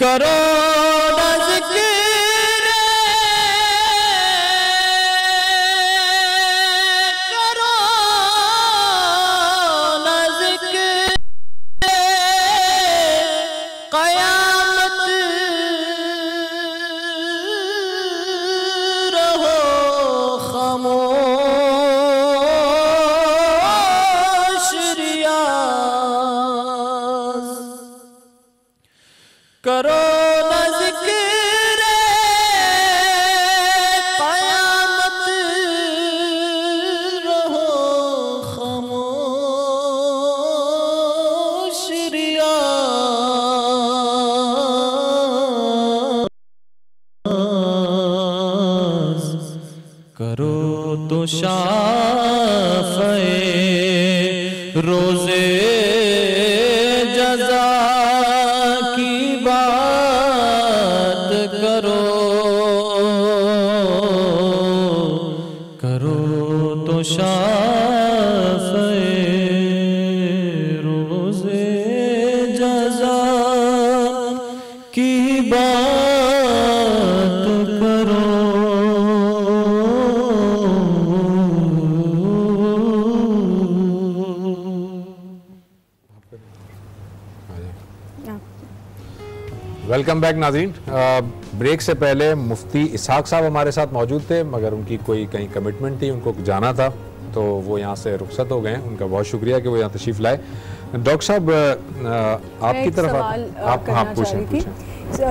करो न ज़िक्र करो न ज़िक्र क़यामत रहो खामोश रियाज़ करो तो शाफ़े रोज़े जज़ा की बात करो, करो तो शाफ़े रोज़े जज़ा की बात करो। वेलकम बैक नाज़रीन। ब्रेक से पहले मुफ्ती इसहाक साहब हमारे साथ मौजूद थे, मगर उनकी कोई कहीं कमिटमेंट थी, उनको जाना था, तो वो यहाँ से रुखसत हो गए। उनका बहुत शुक्रिया कि वो यहाँ तशरीफ़ लाए। डॉक्टर साहब आपकी तरफ आप पूछें।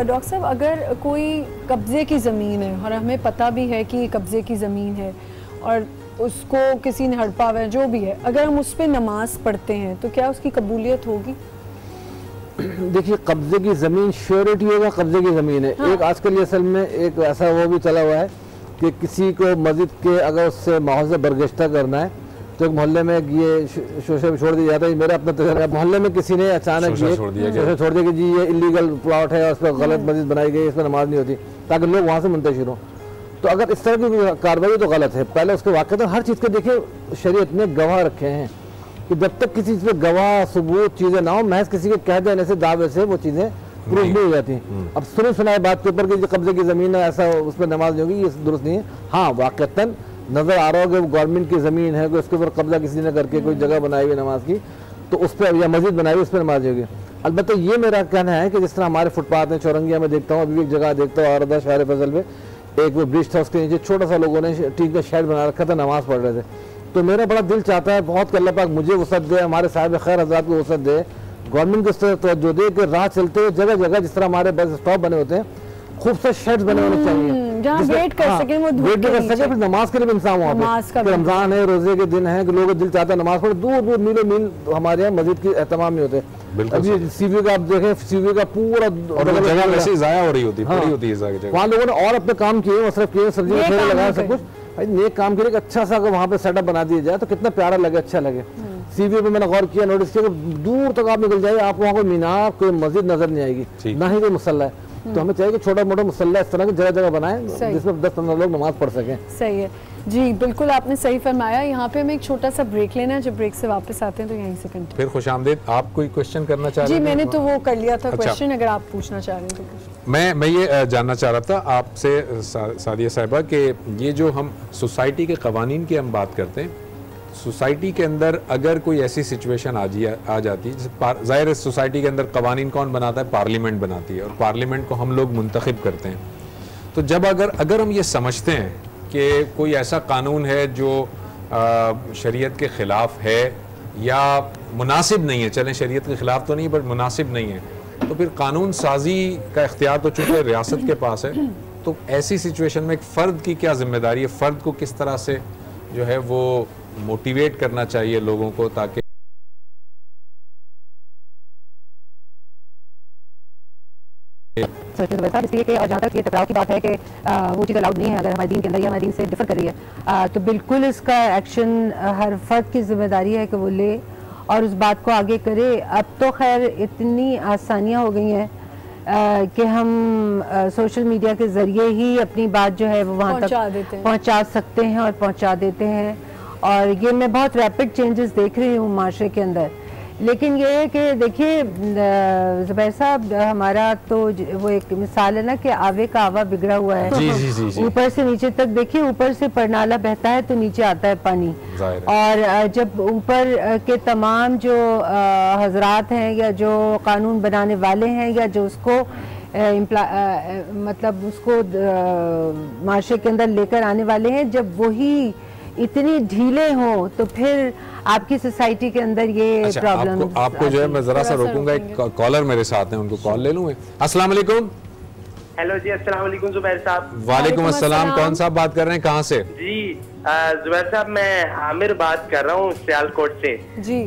डॉक्टर साहब, अगर कोई कब्ज़े की ज़मीन है और हमें पता भी है कि कब्ज़े की ज़मीन है और उसको किसी ने हड़पा हुआ है, जो भी है, अगर हम उस पर नमाज पढ़ते हैं तो क्या उसकी कबूलियत होगी? देखिए, कब्जे की ज़मीन श्योरिटी होगा, कब्जे की ज़मीन है। हाँ। एक आजकल ये असल में एक ऐसा वो भी चला हुआ है कि किसी को मस्जिद के अगर उससे माहौल से बरगश्ता करना है तो एक मोहल्ले में ये शोशे छोड़ दिया जाता है। मेरा अपना तजर्बा, मोहल्ले में किसी ने अचानक ये छोड़ दिया कि जी ये इलीगल प्लॉट है और उस पर गलत मस्जिद बनाई गई, इस पर नमाज नहीं होती, ताकि लोग वहाँ से मुंतशिर हों। तो अगर इस तरह की कार्रवाई तो गलत है। पहले उसके वाक़ तो हर चीज़ के देखिए शरीयत ने गवाह रखे हैं कि जब तक किसी चीज़ पे गवाह सबूत चीज़ें ना हो, महज किसी के कह देने से दावे से वो चीज़ें प्रूफ नहीं हो जाती। अब सुनाए बात के ऊपर कि जो कब्जे की ज़मीन है ऐसा उस पर नमाज नहीं होगी, ये दुरुस्त नहीं है। हाँ, वाक़तन नज़र आ रहा हो कि गवर्नमेंट की ज़मीन है, कि उसके ऊपर कब्जा किसी ने करके कोई जगह बनाई हुई नमाज की, तो उस पर या मस्जिद बनाई हुई उस पर नमाज होगी। अलबत्ता ये मेरा कहना है कि जिस तरह हमारे फुटपाथ में चौरंगिया में देखता हूँ, अभी एक जगह देखता हूँ और शहर फजल में एक वो ब्रिज था, उसके नीचे छोटा सा लोगों ने टीन का शेड बना रखा था, नमाज पढ़ रहे थे। तो मेरा बड़ा दिल चाहता है बहुत कि अल्लाह पाक मुझे वसअत दे, हमारे साहिब खैर हज़रात को वसअत दे, गवर्नमेंट को इस तरह तवज्जो दे कि राह चलते हुए जगह जगह जिस तरह हमारे बस स्टॉप बने होते हैं, खूबसूरत शेड्स बने होने चाहिए जहाँ वेट कर सके, वो वेट कर सके, फिर नमाज के लिए भी इंसान वहाँ पे। रमजान है, रोजे के दिन है, कि लोगों का दिल चाहता है नमाज पढ़े। दूर दूर मीलों मील हमारे यहाँ मस्जिद के एहतमाम नहीं होते। अभी सीवी का आप देखें, सीवी का पूरा जगह वैसे ज़ाया हो रही होती है, वहाँ लोगों ने और अपने काम किए, मसरफ किए, सब्जी लगाया, सब कुछ नेक काम के लिए अच्छा सा अगर वहाँ पे सेटअप बना दिया जाए तो कितना प्यारा लगे, अच्छा लगे। सीवी पे मैंने गौर किया, नोटिस किया, दूर तक आप निकल जाइए, आपको वहाँ कोई मीनार, कोई मस्जिद नजर नहीं आएगी, ना ही कोई मुसल्ला है। तो हमें चाहिए कि छोटा मोटा मुसल्ला इस तरह की जगह जगह बनाएं जिसमें 10-15 लोग नमाज पढ़ सकें। सही है जी, बिल्कुल आपने सही फरमाया। यहाँ पे हमें एक छोटा सा ब्रेक लेना है, जब ब्रेक से वापस आते हैं तो यहीं से कंटिन्यू। फिर खुशामदीद। आप कोई क्वेश्चन करना चाह रहे हैं? जी, मैंने तो वो कर लिया था क्वेश्चन, अगर आप पूछना चाह रहे हैं तो। मैं ये जानना चाह रहा था आपसे सादिया साहिबा कि ये जो हम सोसाइटी के कवानीन की हम बात करते हैं, सोसाइटी के अंदर अगर कोई ऐसी सिचुएशन आ जाती है, जैसे ज़ाहिर है सोसाइटी के अंदर कवानीन कौन बनाता है? पार्लियामेंट बनाती है, और पार्लियामेंट को हम लोग मुंतखब करते हैं। तो जब अगर हम ये समझते हैं कि कोई ऐसा कानून है जो शरीयत के ख़िलाफ़ है या मुनासिब नहीं है, चलें शरीयत के ख़िलाफ़ तो नहीं बट मुनासिब नहीं है, तो फिर कानून साजी का इख्तियार तो चूँकि रियासत के पास है, तो ऐसी सिचुएशन में एक फ़र्द की क्या ज़िम्मेदारी है? फ़र्द को किस तरह से जो है वो मोटिवेट करना चाहिए लोगों को, ताकि इसलिए कि और जहाँ तक ये टकराव की बात है कि वो चीज़ अलाउड नहीं है, अगर हमारे दीन के अंदर या हमारे दीन से डिफर कर रही है, तो बिल्कुल इसका एक्शन हर फर्द की जिम्मेदारी है कि वो ले और उस बात को आगे करे। अब तो खैर इतनी आसानियाँ हो गई हैं कि हम सोशल मीडिया के ज़रिए ही अपनी बात जो है वो वहाँ तक पहुँचा सकते हैं और पहुँचा देते हैं, और ये मैं बहुत रैपिड चेंजेस देख रही हूँ माशरे के अंदर। लेकिन ये है कि देखिए ज़ुबैर साहब, हमारा तो वो एक मिसाल है ना कि आवे का आवा बिगड़ा हुआ है। जी जी जी जी। ऊपर से नीचे तक देखिए, ऊपर से परनाला बहता है तो नीचे आता है पानी, और जब ऊपर के तमाम जो हजरात हैं या जो कानून बनाने वाले हैं या जो उसको मतलब उसको माशरे के अंदर लेकर आने वाले हैं, जब वही इतनी ढीले हों तो फिर आपकी सोसाइटी के अंदर ये प्रॉब्लम। आपको जो है मैं जरा सा रोकूंगा, एक कॉलर मेरे साथ हैं, उनको कॉल ले लूँ। अस्सलाम वालेकुम। हेलो जी, अस्सलाम वालेकुम जुबैर साहब। वालेकुम अस्सलाम। कौन साहब बात कर रहे हैं, कहाँ से? जी जुबैर साहब, मैं आमिर बात कर रहा हूँ सियालकोट से। जी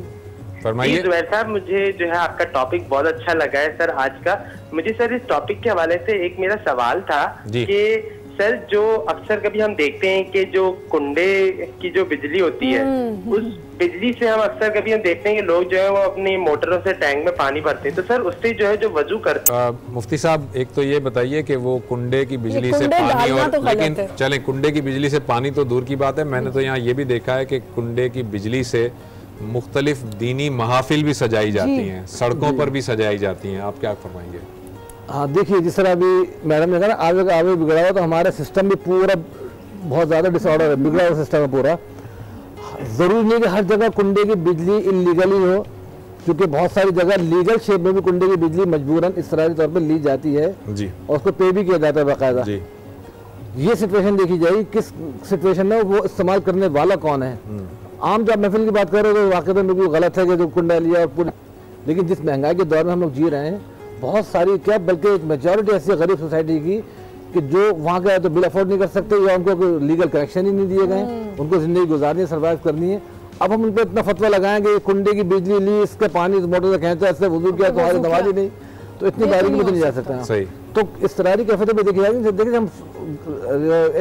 फरमाइए। जुबैर साहब, मुझे जो है आपका टॉपिक बहुत अच्छा लगा है सर आज का। मुझे सर इस टॉपिक के हवाले से एक मेरा सवाल था कि सर जो अक्सर कभी हम देखते हैं कि जो कुंडे की जो बिजली होती है, उस बिजली से हम अक्सर कभी हम देखते हैं कि लोग जो है वो अपनी मोटरों से टैंक में पानी भरते हैं, तो सर उससे जो है जो वजू करते मुफ्ती साहब, एक तो ये बताइए कि वो कुंडे की बिजली से पानी, और तो लेकिन चलें कुंडे की बिजली से पानी तो दूर की बात है, मैंने तो यहाँ ये भी देखा है कि कुंडे की बिजली से मुख्तलिफ दीनी महाफिल भी सजाई जाती हैं, सड़कों पर भी सजाई जाती हैं। आप क्या फरमाएंगे? हाँ देखिए, जिस तरह अभी मैडम ने कहा ना आगे का आगे बिगड़ा हुआ, तो हमारा सिस्टम भी पूरा बहुत ज़्यादा डिसऑर्डर है, बिगड़ा हुआ सिस्टम है पूरा। ज़रूरी नहीं कि हर जगह कुंडे की बिजली इलीगली हो, क्योंकि बहुत सारी जगह लीगल शेप में भी कुंडे की बिजली मजबूरन इसरारी तौर पर ली जाती है जी, और उसको पे भी किया जाता है बाकायदा जी। ये सिचुएशन देखी जाएगी, किस सिचुएशन में वो इस्तेमाल करने वाला कौन है। आम जब महफिल की बात कर रहे हो तो वाकई में बिल्कुल गलत है कि जो कुंडा लिया और पूरी, लेकिन जिस महंगाई के दौर में हम लोग जी रहे हैं, बहुत सारी क्या बल्कि एक मेजॉरिटी ऐसी गरीब सोसाइटी की कि जो वहाँ गए तो बिल अफोर्ड नहीं कर सकते, या उनको कोई लीगल कनेक्शन ही नहीं दिए गए, उनको ज़िंदगी गुजारनी है, सर्वाइव करनी है। अब हम उन पर इतना फतवा लगाएं कि कुंडे की बिजली ली, इसका पानी मोटर से खींचा, इससे वजू किया, तुम्हारी नमाज ही नहीं, तो इतनी बारीकी में तो नहीं जा सकता। सही। तो इस तरह की कैफियत में देखी जाएगी। देखिए हम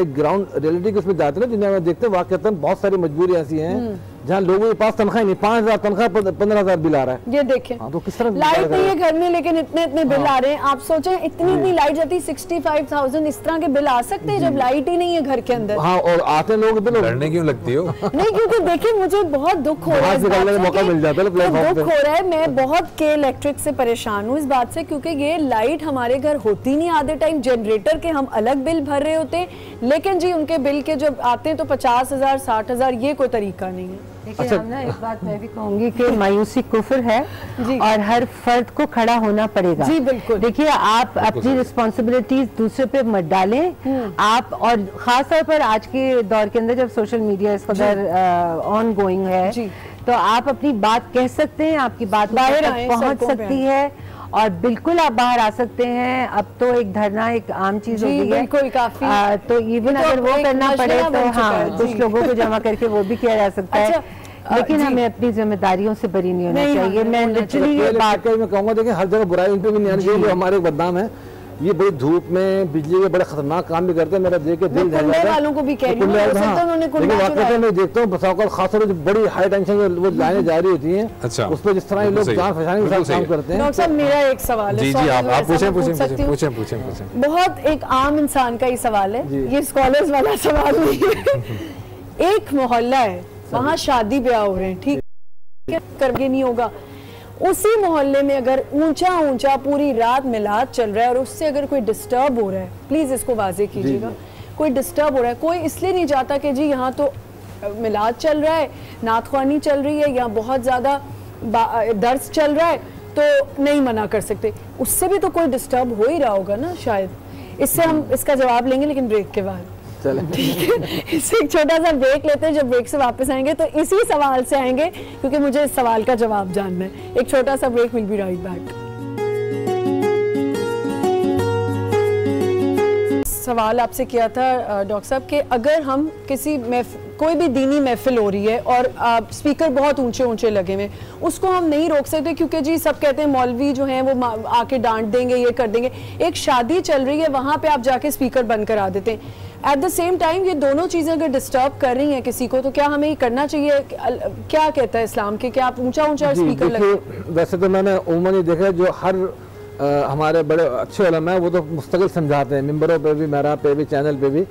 एक ग्राउंड रियलिटी के उसमें जाते हैं, दुनिया में देखते हैं वाकई बहुत सारी मजबूरी ऐसी हैं जहाँ लोगों के पास तनख्वाह नहीं, 5,000 तनख्वाह 15,000 बिल आ रहा है। ये देखें, तो किस तरह लाइट नहीं है घर में लेकिन इतने बिल आ रहे हैं। आप सोचें इतनी लाइट जाती है, 65,000 इस तरह के बिल आ सकते हैं जब लाइट ही नहीं है घर के अंदर। हाँ, और आते लोग बिल लड़ने क्यों लगती हो? नहीं, क्योंकि देखिए मुझे बहुत दुख हो रहा है, मौका मिल जाता है, दुख हो रहा है। मैं बहुत के इलेक्ट्रिक से परेशान हूँ इस बात से, क्योंकि ये लाइट हमारे घर होती नहीं आधे टाइम, जनरेटर के हम अलग बिल भर रहे होते हैं, लेकिन जी उनके बिल के जब आते हैं तो 50,000 60,000, ये कोई तरीका नहीं है। देखिए हम ना एक बात मैं भी कहूंगी कि मायूसी कुफ्र है और हर फर्द को खड़ा होना पड़ेगा। जी बिल्कुल। देखिए आप अपनी रिस्पॉन्सिबिलिटीज दूसरे पे मत डालें आप, और खास तौर पर आज के दौर के अंदर जब सोशल मीडिया इस कदर ऑन गोइंग है, तो आप अपनी बात कह सकते हैं, आपकी बात बाहर पहुंच सकती है, और बिल्कुल आप बाहर आ सकते हैं। अब तो एक धरना एक आम चीज हो गई है, काफी तो इवन अगर वो करना पड़े तो हाँ कुछ लोगों को जमा करके वो भी किया जा सकता है, लेकिन हमें अपनी जिम्मेदारियों से बरी नहीं होना चाहिए। मैं लिटरली ये बात मैं कहूँगा, देखिए हर जगह बुराई उन पे भी नहीं आनी चाहिए, हमारे बदनाम है। ये बड़ी धूप में बिजली के बड़े खतरनाक काम भी करते हैं, मेरा देख के दिल दहल जाता है। वालों को भी कह रही हूं, लेकिन वाकई में देखता हूँ बसाओकल खासतौर पर बड़ी हाई टेंशन वो लाइनें जारी होती हैं, अच्छा, उस पर जिस तरह ये लोग जान फंसाने के साथ काम करते हैं। डॉक्टर साहब मेरा एक सवाल है। जी जी, आप पूछें। बहुत एक आम इंसान का ही सवाल है, ये स्कॉलर्स वाला सवाल नहीं है। एक मोहल्ला है, वहाँ शादी ब्याह हो रहे हैं, ठीक है, करके नहीं होगा। उसी मोहल्ले में अगर ऊंचा पूरी रात मिलाद चल रहा है और उससे अगर कोई डिस्टर्ब हो रहा है, प्लीज इसको वाजे कीजिएगा, कोई डिस्टर्ब हो रहा है, कोई इसलिए नहीं जाता कि जी यहाँ तो मिलाद चल रहा है, नातख्वानी चल रही है या बहुत ज्यादा दर्स चल रहा है, तो नहीं मना कर सकते, उससे भी तो कोई डिस्टर्ब हो ही रहा होगा ना शायद। इससे हम इसका जवाब लेंगे लेकिन ब्रेक के बाद, ठीक है। इससे एक छोटा सा ब्रेक लेते हैं, जब ब्रेक से वापस आएंगे तो इसी सवाल से आएंगे, क्योंकि मुझे इस सवाल का जवाब जानना है। एक छोटा सा break, will be right back. सवाल आपसे किया था डॉक्टर साहब कि अगर हम किसी कोई भी दीनी महफिल हो रही है और स्पीकर बहुत ऊंचे लगे हुए, उसको हम नहीं रोक सकते क्योंकि जी सब कहते हैं मौलवी जो हैं वो आके डांट देंगे, ये कर देंगे। एक शादी चल रही है, वहाँ पे आप जाके स्पीकर बंद करा देते हैं। एट द सेम टाइम ये दोनों चीज़ें अगर डिस्टर्ब कर रही हैं किसी को, तो क्या हमें ये करना चाहिए? क्या कहता है इस्लाम के, क्या आप ऊंचा स्पीकर लगे? वैसे तो मैंने उम्मन ही देखा जो हर हमारे बड़े अच्छे उलमा है वो तो मुस्तकिल समझाते हैं, मिंबरों पे भी, मेहराब पे भी, चैनल पे भी,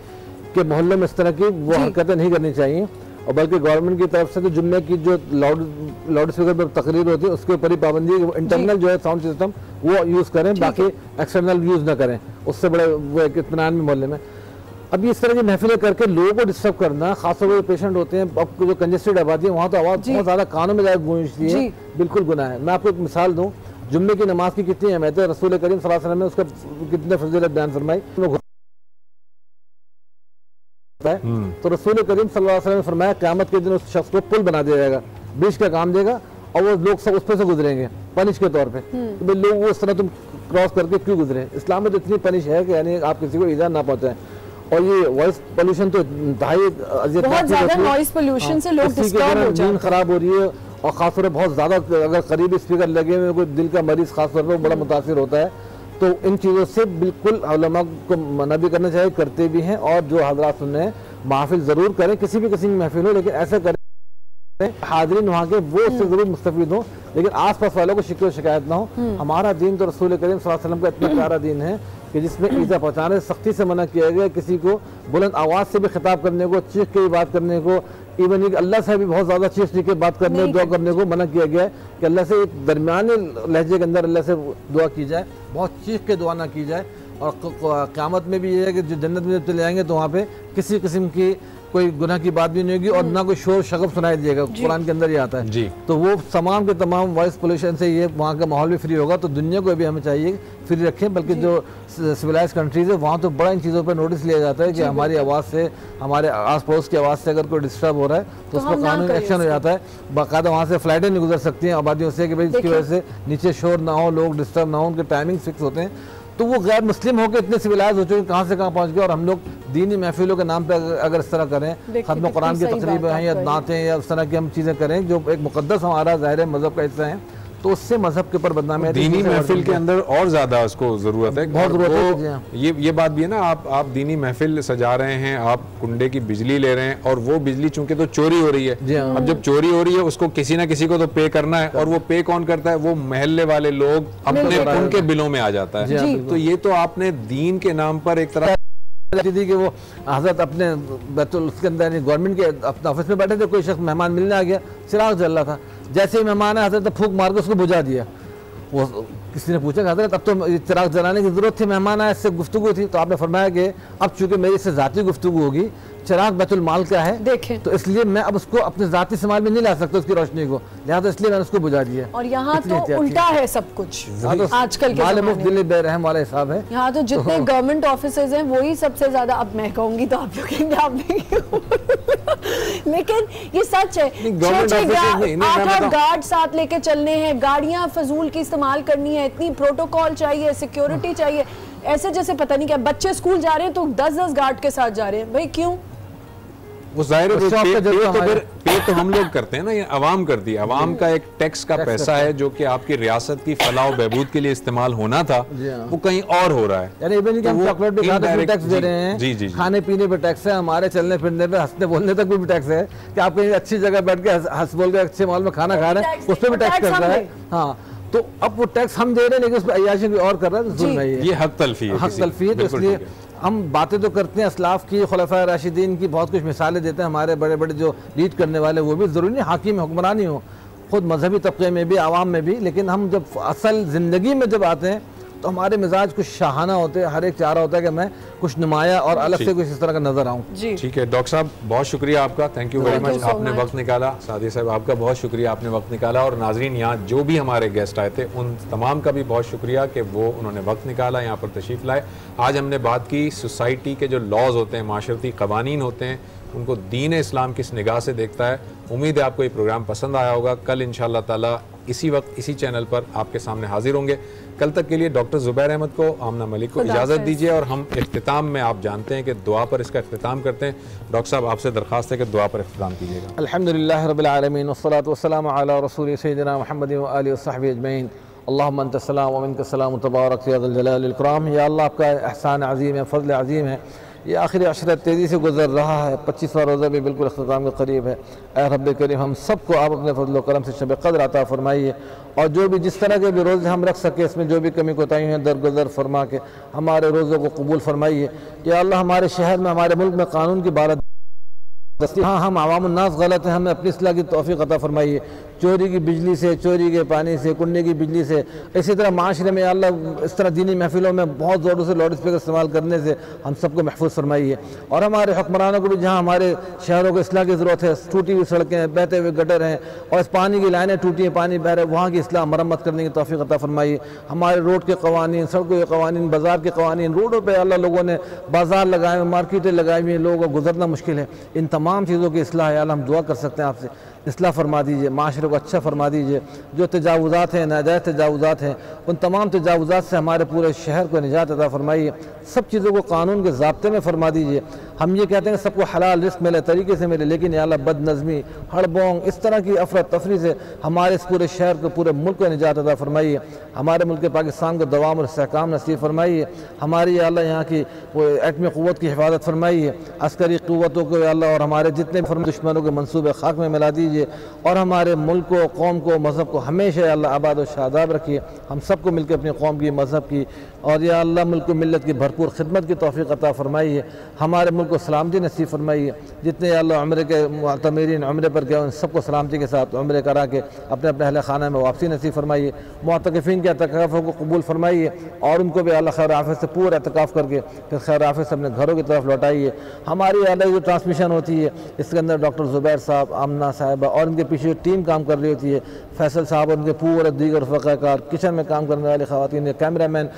कि मोहल्ले में इस तरह की वो हरकतें नहीं करनी चाहिए। और बल्कि गवर्नमेंट की तरफ से तो जुम्मे की जो लाउड स्पीकर पर तकरीर होती है उसके ऊपर ही पाबंदी है, इंटरनल जो है साउंड सिस्टम वो यूज़ करें, बाकी एक्सटर्नल यूज़ ना करें, उससे बड़े वो एक इत्मीनान में मोहल्ले में। अभी इस तरह की महफिलें करके लोगों को डिस्टर्ब करना, खासतौर पर पेशेंट होते हैं, अब जो कंजेस्टेड आबादी है वहाँ तो आवाज़ बहुत ज़्यादा कानों में जाकर गूंजती है, बिल्कुल गुनाह है। मैं आपको एक मिसाल दूँ, जुम्मे की नमाज की कितनी अहमियत है, रसूल करीम सल्लल्लाहु अलैहि वसल्लम ने उसका कितने फजीलत बयान फरमाई। तो रसूल करीम सल्लल्लाहु अलैहि वसल्लम ने फरमाया क़यामत के दिन उस शख्स को पुल बना दिया जाएगा, बीच का काम देगा और वो लोग सब उस पर से गुजरेंगे पनिश के तौर पे। तो भाई लोग वो इस तरह तुम क्रॉस करके क्यों गुजरे? इस्लाम में तो इतनी पनिश है कि यानी आप किसी को ईजा ना पहुंचाएं। और ये वॉइस पोल्यूशन तो बहुत ज्यादा नॉइस पोल्यूशन से लोग डिस्टर्ब हो जाते हैं, नींद खराब हो रही है और खासतौर पर बहुत ज़्यादा अगर करीबी स्पीकर लगे हुए कोई दिल का मरीज खासतौर पर बड़ा मुतासिर होता है। तो इन चीज़ों से बिल्कुल उलमा को मना भी करना चाहिए, करते भी हैं। और जो हजरात सुन रहे हैं महफिल ज़रूर करें, किसी भी किस्म की महफिल हो, लेकिन ऐसा करें हाज़रीन वहाँ के वो उससे ज़रूर मुस्तफ़ीद हो, लेकिन आस पास वालों को शिकवा शिकायत ना हो। हमारा दीन तो रसूल करीम सल्लल्लाहु अलैहि वसल्लम का इतना प्यारा दीन है कि जिसमें ईज़ा पहुँचाने से सख्ती से मना किया गया, किसी को बुलंद आवाज़ से भी खिताब करने को, चीख के भी बात करने को, इवन कि अल्लाह से भी बहुत ज़्यादा चीख के बात करने दुआ करने को मना किया गया है कि अल्लाह से एक दरमियाने लहजे के अंदर अल्लाह से दुआ की जाए, बहुत चीख के दुआ ना की जाए। और क़यामत में भी ये है कि जो जन्नत में जब चले जाएंगे तो वहाँ पे किसी किस्म की कोई गुनाह की बात भी नहीं होगी और ना कोई शोर शगफ सुनाई देगा, कुरान के अंदर ही आता है जी। तो वो तमाम के तमाम वॉइस पोल्यूशन से ये वहाँ का माहौल भी फ्री होगा। तो दुनिया को भी हमें चाहिए फ्री रखें, बल्कि जो सिविलाइज कंट्रीज़ है वहाँ तो बड़ा इन चीज़ों पर नोटिस लिया जाता है कि हमारी आवाज़ से, हमारे आस पड़ोस की आवाज़ से अगर कोई डिस्टर्ब हो रहा है तो उस पर कानूनी एक्शन हो जाता है। बाकायदा वहाँ से फ्लाइटें नहीं गुजर सकती हैं आबादियों से कि भाई इसकी वजह से नीचे शोर ना हो, लोग डिस्टर्ब ना हो, उनके टाइमिंग फिक्स होते हैं। तो वो गैर मुस्लिम होकर इतने सिविलाइज हो चुके हैं, कहाँ से कहाँ पहुँच गए। और हम लोग दीनी महफिलों के नाम पे अगर इस तरह करें, खत्म कुरान की तकरीब हैं या नातें या उस तरह की हम चीज़ें करें जो एक मुकद्दस हमारा ज़ाहिर मज़हब का हिस्सा है, तो उससे मजहब के ऊपर बदनामी है। दीनी महफिल के अंदर और ज़्यादा उसको ज़रूरत है, बहुत ज़रूरत है। ये बात भी है ना, आप दीनी महफिल सजा रहे हैं, आप कुंडे की बिजली ले रहे हैं और वो बिजली चूंकि तो चोरी हो रही है। अब जब चोरी हो रही है उसको किसी ना किसी को तो पे करना है, और वो पे कौन करता है? वो महल्ले वाले लोग अपने उनके बिलों में आ जाता है। तो ये तो आपने दीन के नाम पर एक तरह थी कि वो हजरत अपने बैतुल उसके अंदर गवर्नमेंट के अपने ऑफिस में बैठे थे, कोई शख्स मेहमान मिलने आ गया, चिराग जल रहा था, जैसे ही मेहमान है हजरत फूंक मार के उसको बुझा दिया। वो किसी ने पूछा हजरत अब तो चिराग जलाने की जरूरत थी, मेहमान आया, इससे गुफ्तगू थी। तो आपने फरमाया कि अब चूंकि मेरी इससे ज़ाती गुफ्तगू होगी, चिराग बैतुल माल का है देखें, तो इसलिए मैं अब उसको अपने ज़ाती इस्तेमाल में नहीं ला सकता उसकी रोशनी को, लिहाजा इसलिए मैंने उसको बुझा दिया। और यहाँ तो उल्टा है सब कुछ, आजकल के मुफ्त दिल बेरहम वाला हिसाब है। यहाँ तो जितने गवर्नमेंट ऑफिसर्स हैं वही सबसे ज्यादा, अब मैं कहूँगी तो आप लोग कहेंगे आप लेकिन ये सच है। 8 गार्ड साथ लेके चलने हैं, गाड़ियाँ फजूल की इस्तेमाल करनी है, इतनी प्रोटोकॉल चाहिए, सिक्योरिटी चाहिए, ऐसे जैसे पता नहीं क्या। बच्चे स्कूल जा रहे हैं तो 10-10 गार्ड के साथ जा रहे हैं, भाई क्यों? वो जाहिर है पे तो हम लोग करते हैं ना, ये अवाम करती है। अवाम का एक टैक्स का पैसा है जो कि आपकी रियासत की फलाह और बहबूद के लिए इस्तेमाल होना था, वो कहीं और हो रहा है। यानी इवन कि हम चॉकलेट भी खाने पे टैक्स दे रहे हैं, जी जी, खाने पीने पे टैक्स है, हमारे चलने फिरने पे, हंसने बोलने तक भी टैक्स है कि आप कहीं अच्छी जगह बैठ के हंस बोल के अच्छे मॉल में खाना खा रहे हैं, उस पर भी टैक्स कर रहा है। हाँ, तो अब वो टैक्स हम दे रहे हैं लेकिन उस पर अय्याशी कोई और कर रहा है, तो जुल्म है ये हक तलफी है, हक तलफी है। तो इसलिए हम बातें तो करते हैं असलाफ की, खुलफाए राशिदीन की, बहुत कुछ मिसालें देते हैं, हमारे बड़े बड़े जो लीड करने वाले वो भी ज़रूरी नहीं हाकिम हुक्मरानी हो, खुद मजहबी तबके में भी, आवाम में भी। लेकिन हम जब असल ज़िंदगी में जब आते हैं तो हमारे मिजाज कुछ शाहाना होते हैं, हर एक चाह रहा होता है कि मैं कुछ नुमाया और अलग से कुछ इस तरह का नजर आऊँ। ठीक है डॉक्टर साहब, बहुत शुक्रिया आपका, थैंक यू वेरी मच, आपने वक्त निकाला। सादिया साहब आपका बहुत शुक्रिया, आपने वक्त निकाला। और नाजरीन, यहाँ जो भी हमारे गेस्ट आए थे उन तमाम का भी बहुत शुक्रिया कि वो उन्होंने वक्त निकाला, यहाँ पर तशरीफ़ लाए। आज हमने बात की सोसाइटी के जो लॉज होते हैं, माशरती कवानीन होते हैं, उनको दीन इस्लाम किस निगाह से देखता है। उम्मीद है आपको ये प्रोग्राम पसंद आया होगा। कल इंशाअल्लाह ताला इसी वक्त इसी चैनल पर आपके सामने हाजिर होंगे। कल तक के लिए डॉक्टर ज़ुबैर अहमद को, आमना मलिक को इजाज़त दीजिए। और हम इख्तिताम में, आप जानते हैं कि दुआ पर इसका इख्तिताम करते हैं। डॉक्टर साहब, आपसे दरख्वास्त है कि दुआ पर इख्तिताम कीजिएगा। अल्हम्दुलिल्लाह रब्बिल आलमीन वस्सलातु वस्सलामु अला रसूलिना सय्यिदिना मुहम्मद व आलिहि वस्सहबिहि अजमईन। अल्लाहुम्मा अंता सलाम व मिनका सलाम तबारक या ज़ल जलाल वल इकराम। या अल्लाह, आपका एहसान अज़ीम है, फ़ज़ल अज़ीम है। ये आखिरी अशरत तेज़ी से गुजर रहा है, 25वां रोज़ा भी बिल्कुल इख्तिताम के करीब है। ऐ रब्बे करीम, हम सबको आप अपने फजल करम से शब क़द्र अता फरमाइए, और जो भी जिस तरह के भी रोज़े हम रख सके, इसमें जो भी कमी कोताही हैं दरगुजर फरमा के हमारे रोज़ों को कबूल फरमाइए। या अल्लाह, हमारे शहर में, हमारे मुल्क में कानून की बारत हाँ हम आवामुन्नास गलत हैं, हमें अपनी इस्लाह की तौफीक अता फरमाइए। चोरी की बिजली से, चोरी के पानी से, कुंडे की बिजली से, इसी तरह माशरे में अल्लाह इस तरह दीनी महफिलों में बहुत ज़ोरों से लाउड स्पीकर इस्तेमाल करने से हम सबको महफूज फरमाइए। और हमारे हुक्मरानों को भी जहाँ हमारे शहरों को इस्लाह की ज़रूरत है, टूटी हुई सड़कें हैं, बहते हुए गटर हैं और इस पानी की लाइनें टूटी हैं, पानी बह रहा है, वहाँ की इस्लाह मरम्मत करने की तौफीक अता फरमाइए। हमारे रोड के कवानीन, सड़कों के कवानीन, बाज़ार के कवानीन, रोडों पर अल्लाह लोगों ने बाज़ार लगाए हुए, मार्केटें लगाई हुई हैं, लोगों को गुजरना मुश्किल है। इन तमाम चीज़ों की इस्लाह है अल्लाह, हम दुआ कर सकते हैं आपसे, इस्लाह फरमा दीजिए, माशरे को अच्छा फरमा दीजिए। जो तजावुज़ात हैं, नाजायज़ तजावुज़ात हैं, उन तमाम तजावुज़ात से हमारे पूरे शहर को निजात अता फरमाइए। सब चीज़ों को कानून के ज़ाब्ते में फरमा दीजिए। हम ये कहते हैं कि सबको हलाल रिस्क मिले, तरीके से मिले, लेकिन या अल्लाह बदनज़मी, हड़बोंग, इस तरह की अफरा तफरी से हमारे इस पूरे शहर को, पूरे मुल्क को निजात अता फरमाइए। हमारे मुल्क पाकिस्तान को दवाम और इस्तेहकाम नसीब फरमाइए। हमारी या अल्लाह यहाँ की वो एटमी क़ुव्वत की हिफाजत फरमाइए। अस्करी क़ुव्वतों को या अल्लाह और हमारे जितने भी दुश्मनों के मंसूबे खाक में मिला दीजिए और हमारे मुल्क को, कौम को, मज़हब को हमेशा अल्लाह आबाद और शादाब रखिए। हम सबको मिलकर अपनी कौम की, मज़हब की और या अल्लाह मुल्क को मिल्लत की भरपूर खिदमत की तौफीक अता फरमाइए। हमारे मुल्क को सलामती नसीब फरमाइए। जितने या अल्लाह उम्रे के मुअतमिरीन उम्रे पर गए उन सबको सलामती के साथ उम्रे करा के अपने अपने अहले खाना में वापसी नसीब फरमाइए। मुअतकिफ़ीन के एतकाफ़ों को कबूल फरमाइए और उनको भी अल्लाह खैर आफियत से पूरा एतकाफ़ करके फिर खैर आफियत से अपने घरों की तरफ लौटाइए। हमारी अल्लाह जो ट्रांसमिशन होती है इसके अंदर डॉक्टर ज़ुबैर साहब, आमना साहिबा और उनके पीछे टीम काम कर रही होती है, फैसल साहब और उनके पूरे दीगर फ़क़ाकार, किचन में काम करने वाली ख़वातीन, कैमरा मैन,